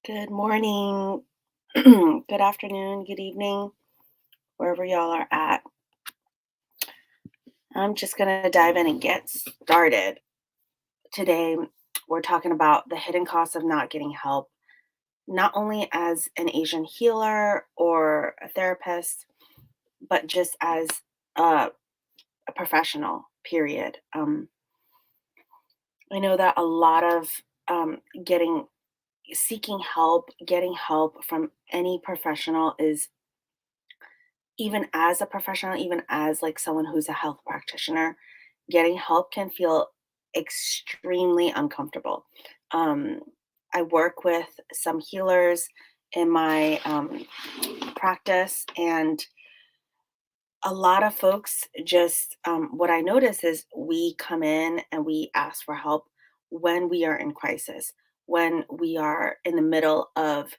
Good morning, good afternoon, good evening, wherever y'all are at. I'm just going to dive in and get started. Today, we're talking about the hidden cost of not getting help, not only as an Asian healer or a therapist, but just as a, a professional, period. I know that a lot of getting seeking help, getting help from any professional is even as a professional, even as like someone who's a health practitioner, getting help can feel extremely uncomfortable. Um, I work with some healers in my practice, and a lot of folks just, what I notice is we come in and we ask for help when we are in crisis, when we are in the middle of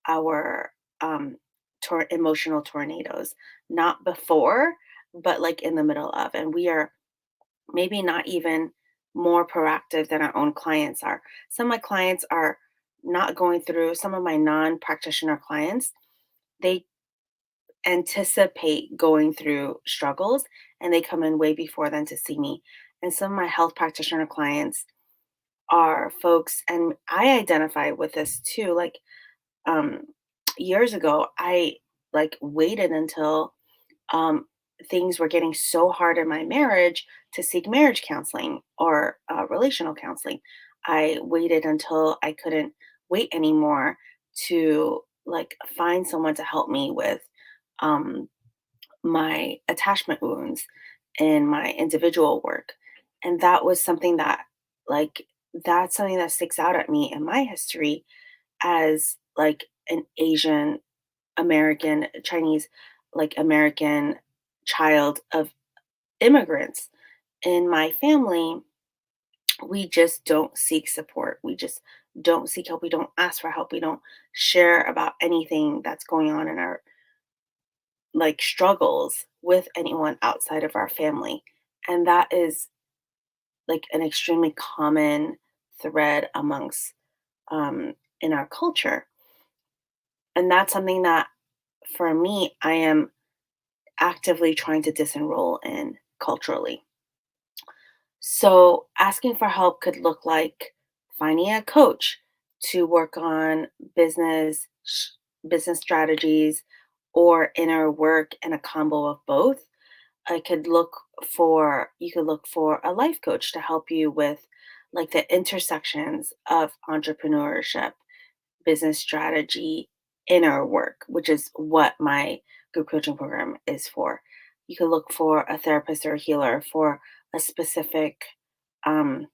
our emotional tornadoes, not before, but like in the middle of. And we are maybe not even more proactive than our own clients are. Some of my clients are not going through, some of my non practitioner clients, they anticipate going through struggles and they come in way before then to see me. And some of my health practitioner clients are folks, and I identify with this too. Like um, years ago, I like waited until um, things were getting so hard in my marriage to seek marriage counseling or relational counseling. I waited until I couldn't wait anymore to like find someone to help me with um, my attachment wounds and my individual work. And that was something that, like, that's something that sticks out at me in my history as like an Asian American, Chinese, like American child of immigrants. In my family, we just don't seek support. We just don't seek help. We don't ask for help. We don't share about anything that's going on in our like struggles with anyone outside of our family. And that is like an extremely common thread amongst in our culture. And that's something that for me, I am actively trying to disenroll in culturally. So asking for help could look like finding a coach to work on business strategies or inner work and a combo of both. I could look you could look for a life coach to help you with like the intersections of entrepreneurship, business strategy, inner work, which is what my group coaching program is for. You could look for a therapist or a healer for a specific, um,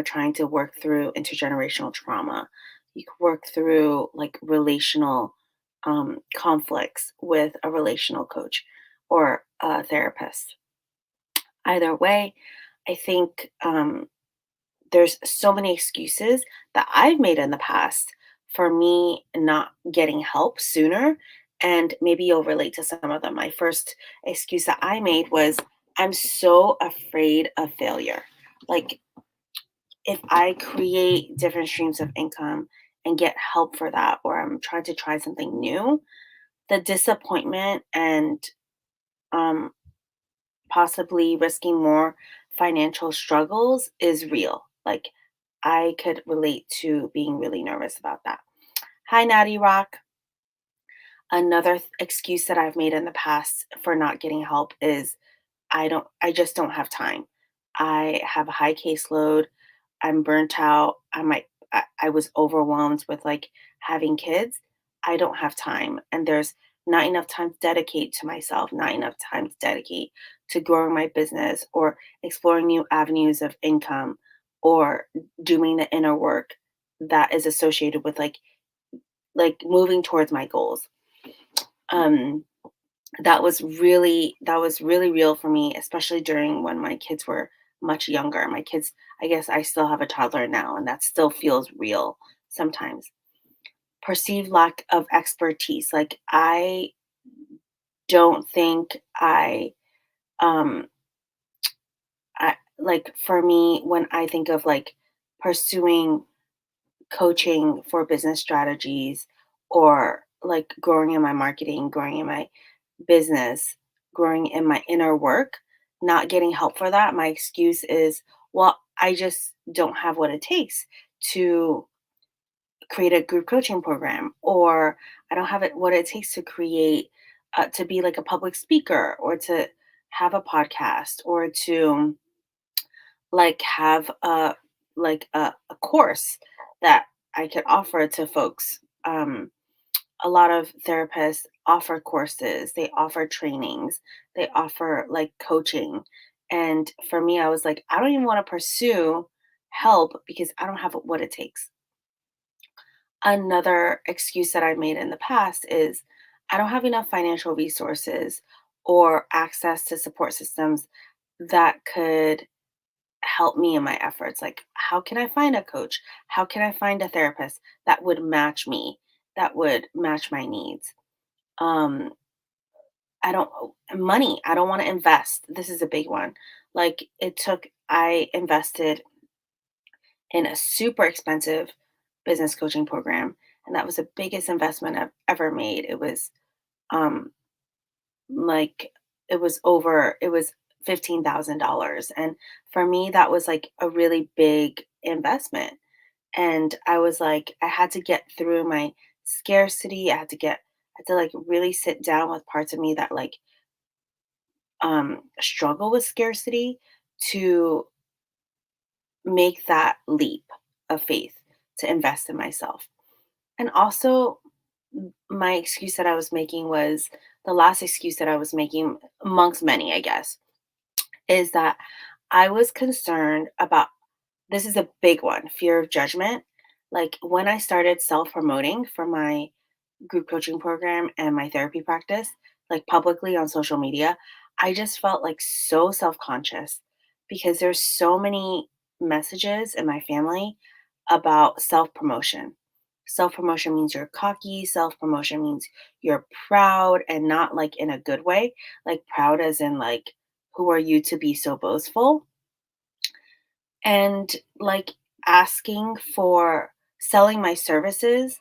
trying to work through intergenerational trauma. You could work through like relational conflicts with a relational coach or a therapist. Either way, I think there's so many excuses that I've made in the past for me not getting help sooner. And maybe you'll relate to some of them. My first excuse that I made was I'm so afraid of failure. Like, if I create different streams of income and get help for that, or I'm trying to try something new, the disappointment and um, possibly risking more financial struggles is real. Like, I could relate to being really nervous about that. Hi, Natty Rock. Another excuse that I've made in the past for not getting help is I just don't have time. I have a high caseload. I'm burnt out. I was overwhelmed with like having kids. I don't have time. And there's not enough time to dedicate to myself, not enough time to dedicate to growing my business or exploring new avenues of income or doing the inner work that is associated with like moving towards my goals. Um that was really real for me, especially during when my kids were much younger. My kids, I guess I still have a toddler now, and that still feels real sometimes. Perceived lack of expertise. Like, I don't think um I like, for me, when I think of like pursuing coaching for business strategies or like growing in my marketing, growing in my business, growing in my inner work, not getting help for that, my excuse is, well, I just don't have what it takes to create a group coaching program, or I don't have it what it takes to create to be like a public speaker, or to have a podcast, or to like have a course that I could offer to folks. A lot of therapists offer courses, they offer trainings, they offer like coaching. And for me, I was like, I don't even want to pursue help because I don't have what it takes. Another excuse that I made in the past is I don't have enough financial resources or access to support systems that could help me in my efforts. Like, how can I find a coach? How can I find a therapist that would match me, that would match my needs? Um, I don't money. I don't want to invest. This is a big one. Like I invested in a super expensive business coaching program, and that was the biggest investment I've ever made. Um like it was $15,000, and for me that was like a really big investment. And I was like, I had to get through my scarcity. I had to like really sit down with parts of me that like struggle with scarcity to make that leap of faith to invest in myself. And also, my excuse that I was making was the last excuse that I was making, amongst many, I guess, is that I was concerned about this is a big one, fear of judgment. Like when I started self promoting for my group coaching program and my therapy practice, like publicly on social media, I just felt like so self conscious because there's so many messages in my family about self promotion. Self promotion means you're cocky. Self promotion means you're proud, and not like in a good way, like proud as in like, who are you to be so boastful? And like asking for selling my services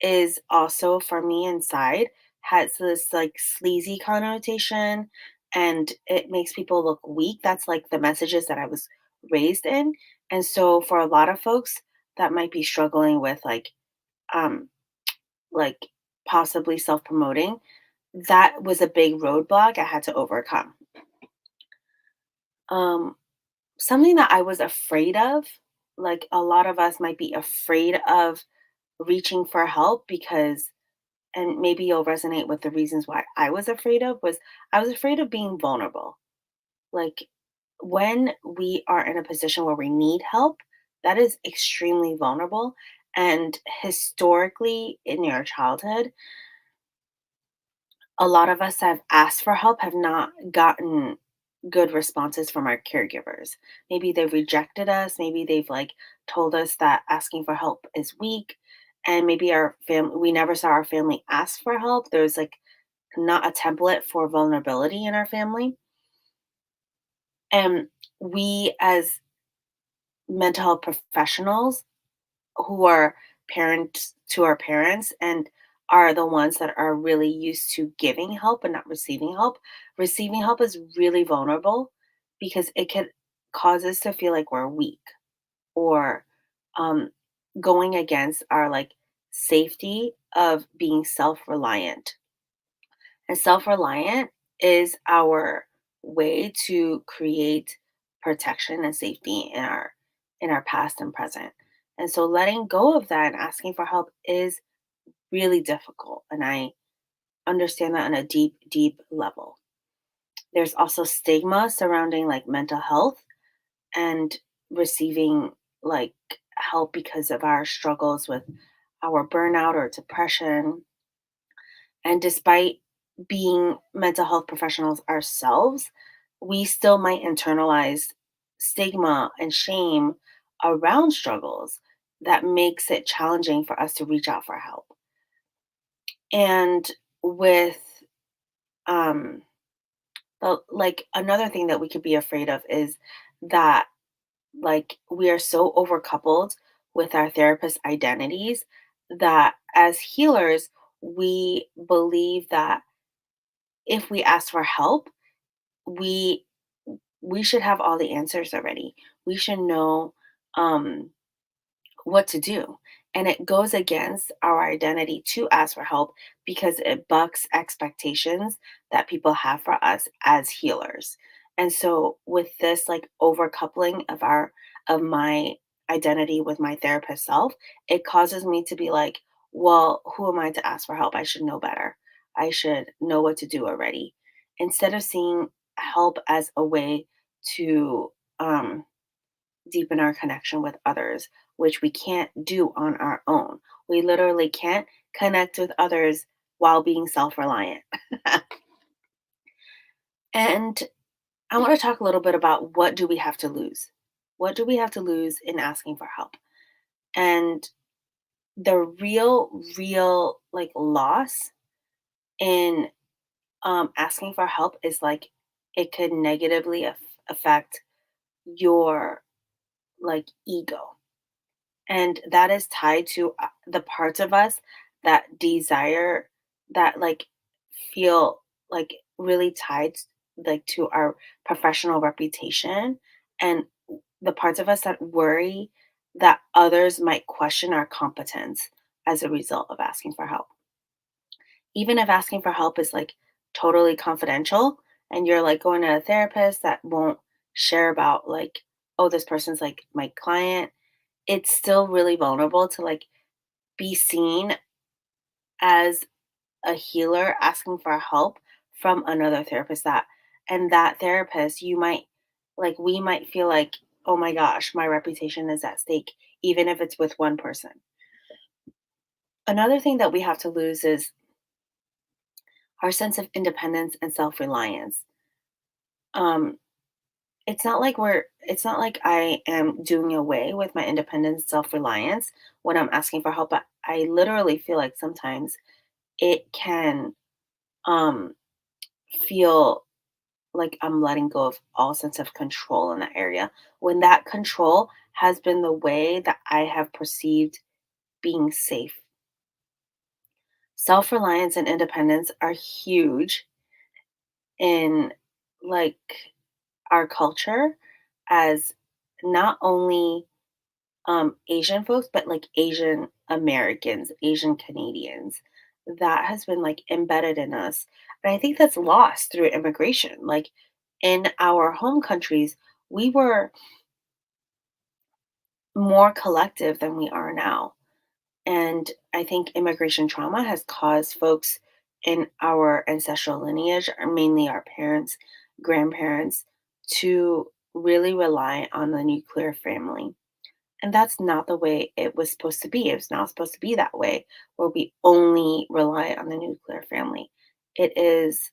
is also for me inside has this like sleazy connotation, and it makes people look weak. That's like the messages that I was raised in. And so for a lot of folks that might be struggling with um like possibly self-promoting, that was a big roadblock I had to overcome. Um Something that I was afraid of, like a lot of us might be afraid of reaching for help because, and maybe you'll resonate with the reasons why I was afraid of, was I was afraid of being vulnerable. Like when we are in a position where we need help, that is extremely vulnerable. And historically, in your childhood, a lot of us have asked for help, have not gotten good responses from our caregivers. Maybe they've rejected us, maybe they've like told us that asking for help is weak, and maybe our family, we never saw our family ask for help. There's like not a template for vulnerability in our family. And we as mental health professionals who are parents to our parents and are the ones that are really used to giving help and not receiving help. Receiving help is really vulnerable because it can cause us to feel like we're weak, or um, going against our like safety of being self-reliant. And self-reliant is our way to create protection and safety in our past and present. And so letting go of that and asking for help is really difficult. And I understand that on a deep, deep level. There's also stigma surrounding like mental health and receiving like help because of our struggles with our burnout or depression. And despite being mental health professionals ourselves, we still might internalize stigma and shame around struggles that makes it challenging for us to reach out for help. And with um like another thing that we could be afraid of is that like we are so overcoupled with our therapist identities that as healers, we believe that if we ask for help, we we should have all the answers already. We should know um what to do. And it goes against our identity to ask for help because it bucks expectations that people have for us as healers. And so with this like overcoupling of my identity with my therapist self, it causes me to be like, well, who am I to ask for help? I should know better. I should know what to do already. Instead of seeing help as a way to deepen our connection with others, which we can't do on our own. We literally can't connect with others while being self reliant. And I want to talk a little bit about what do we have to lose? What do we have to lose in asking for help? And the real like loss in asking for help is like it could negatively affect your like ego. And that is tied to the parts of us that desire, that like feel like really tied like to our professional reputation, and the parts of us that worry that others might question our competence as a result of asking for help. Even if asking for help is like totally confidential and you're like going to a therapist that won't share about like, oh, this person's like my client, it's still really vulnerable to like be seen as a healer asking for help from another therapist, that and that therapist you might like we might feel like, oh my gosh, my reputation is at stake even if it's with one person. Another thing that we have to lose is our sense of independence and self-reliance. um it's not like I am doing away with my independence, self-reliance when I'm asking for help, but I literally feel like sometimes it can um feel like I'm letting go of all sense of control in that area when that control has been the way that I have perceived being safe. Self-reliance and independence are huge in like our culture as not only Asian folks, but like Asian Americans, Asian Canadians. That has been like embedded in us. And I think that's lost through immigration. Like in our home countries, we were more collective than we are now. And I think immigration trauma has caused folks in our ancestral lineage, or mainly our parents, grandparents, to really rely on the nuclear family. And that's not the way it was supposed to be. It was not supposed to be that way, where we only rely on the nuclear family. It is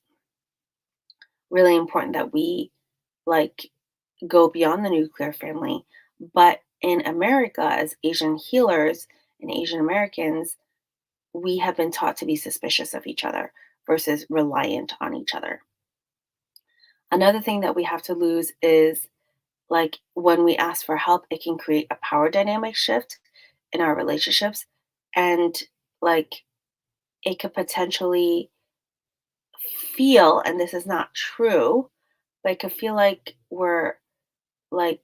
really important that we like go beyond the nuclear family. But in America, as Asian healers and Asian Americans, we have been taught to be suspicious of each other versus reliant on each other. Another thing that we have to lose is like when we ask for help, it can create a power dynamic shift in our relationships. And like it could potentially feel, and this is not true, but it could feel like we're like,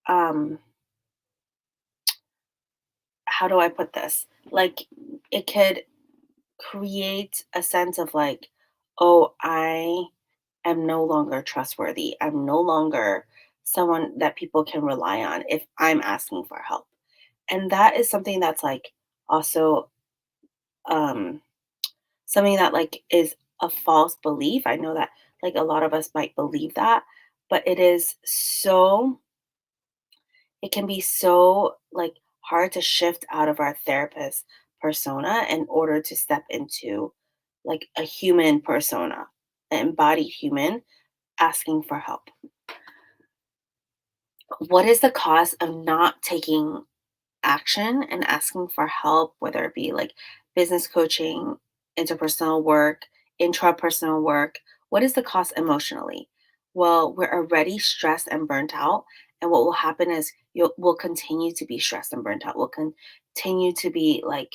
um, how do I put this? Like it could create a sense of like, oh, I am no longer trustworthy. I'm no longer someone that people can rely on if I'm asking for help. And that is something that's like also um something that like is a false belief. I know that like a lot of us might believe that, but it can be so like hard to shift out of our therapist persona in order to step into like a human persona, an embodied human asking for help. What is the cost of not taking action and asking for help, whether it be like business coaching, interpersonal work, intrapersonal work? What is the cost emotionally? Well, we're already stressed and burnt out. And what will happen is you'll will continue to be stressed and burnt out, will continue to be like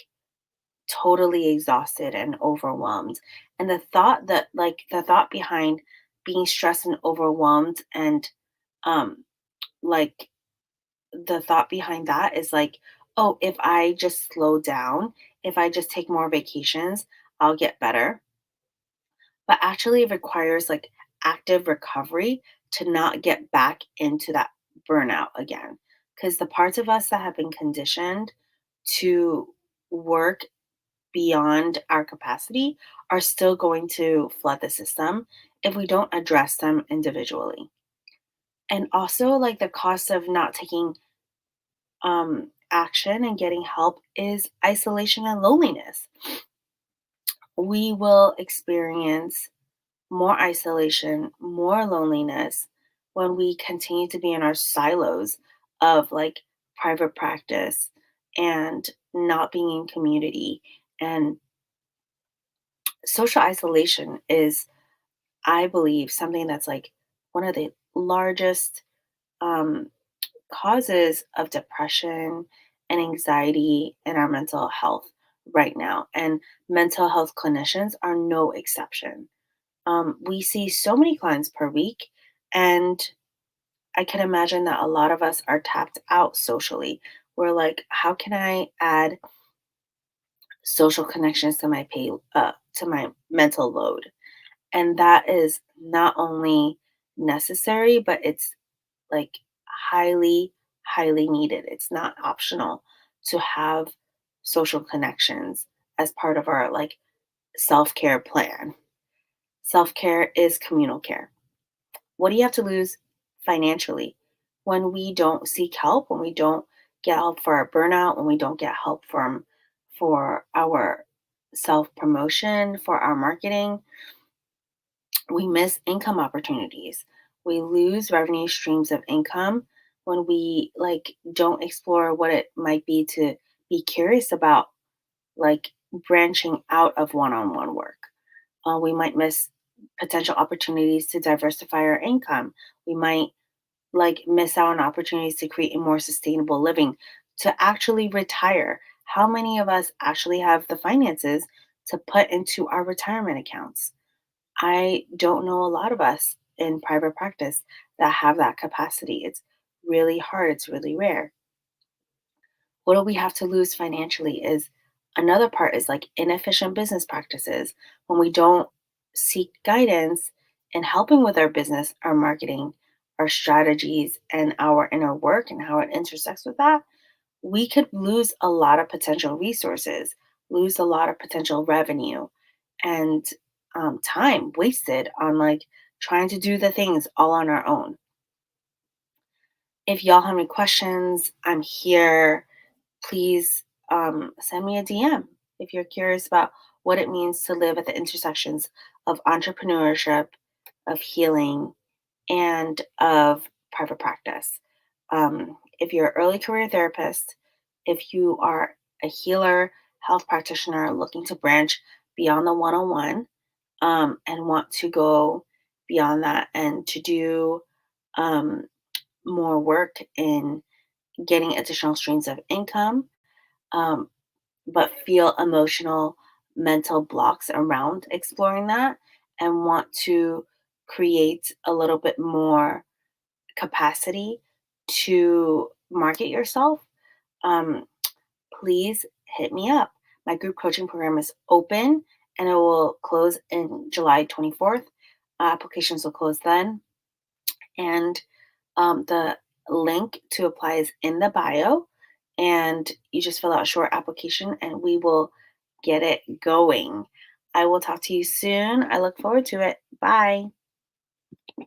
totally exhausted and overwhelmed. And the thought behind being stressed and overwhelmed and um like the thought behind that is like, oh, if I just slow down, if I just take more vacations, I'll get better. But actually it requires like active recovery to not get back into that burnout again. Because the parts of us that have been conditioned to work beyond our capacity are still going to flood the system if we don't address them individually. And also, like the cost of not taking action and getting help is isolation and loneliness. We will experience more isolation, more loneliness when we continue to be in our silos of like private practice and not being in community. And social isolation is, I believe, something that's like one of the largest um, causes of depression and anxiety in our mental health right now. And mental health clinicians are no exception. We see so many clients per week, and I can imagine that a lot of us are tapped out socially. We're like, how can I add social connections to to my mental load? And that is not only necessary, but it's like highly, highly needed. It's not optional to have social connections as part of our like self care plan. Self care is communal care. What do you have to lose financially when we don't seek help, when we don't get help for our burnout, when we don't get help for our self promotion, for our marketing? We miss income opportunities. We lose revenue streams of income when we like don't explore what it might be to be curious about like branching out of one-on-one work. We might miss potential opportunities to diversify our income. We might like miss out on opportunities to create a more sustainable living, to actually retire. How many of us actually have the finances to put into our retirement accounts? I don't know a lot of us in private practice that have that capacity. It's really hard, it's really rare. What do we have to lose financially is another part is like inefficient business practices. When we don't seek guidance in helping with our business, our marketing, our strategies, and our inner work and how it intersects with that, we could lose a lot of potential resources, lose a lot of potential revenue, and time wasted on like trying to do the things all on our own. If y'all have any questions, I'm here. Please send me a DM if you're curious about what it means to live at the intersections of entrepreneurship, of healing, and of private practice. If you're an early career therapist, if you are a healer, health practitioner looking to branch beyond the one on one and want to go beyond that and to do um, more work in getting additional streams of income, um, but feel emotional, mental blocks around exploring that and want to create a little bit more capacity to market yourself, um, please hit me up. My group coaching program is open and it will close in July 24th. Applications will close then. And the link to apply is in the bio. And you just fill out a short application and we will get it going. I will talk to you soon. I look forward to it. Bye.